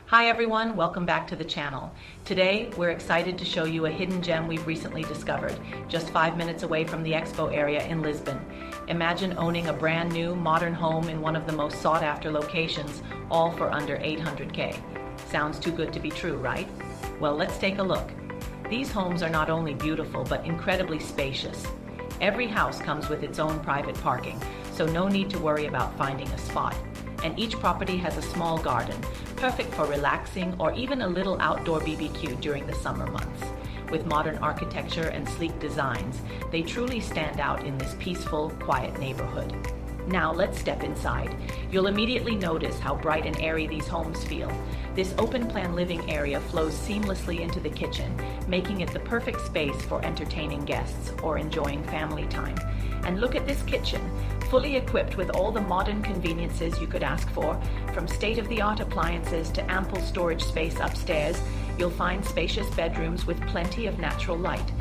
Hi everyone, welcome back to the channel. Today, we're excited to show you a hidden gem we've recently discovered, just 5 minutes away from the expo area in Lisbon. Imagine owning a brand new, modern home in one of the most sought-after locations, all for under $800K. Sounds too good to be true, right? Well, let's take a look. These homes are not only beautiful, but incredibly spacious. Every house comes with its own private parking, so no need to worry about finding a spot. And each property has a small garden, perfect for relaxing or even a little outdoor BBQ during the summer months. With modern architecture and sleek designs, they truly stand out in this peaceful, quiet neighborhood. Now let's step inside. You'll immediately notice how bright and airy these homes feel. This open-plan living area flows seamlessly into the kitchen, making it the perfect space for entertaining guests or enjoying family time. And look at this kitchen, fully equipped with all the modern conveniences you could ask for. From state-of-the-art appliances to ample storage space upstairs, you'll find spacious bedrooms with plenty of natural light.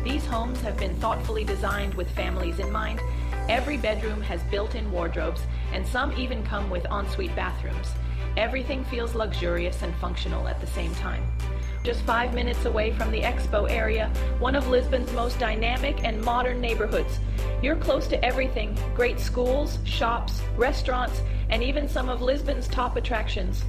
These homes have been thoughtfully designed with families in mind. Every bedroom has built-in wardrobes, and some even come with ensuite bathrooms. Everything feels luxurious and functional at the same time. Just 5 minutes away from the expo area, one of Lisbon's most dynamic and modern neighborhoods. You're close to everything: great schools, shops, restaurants, and even some of Lisbon's top attractions.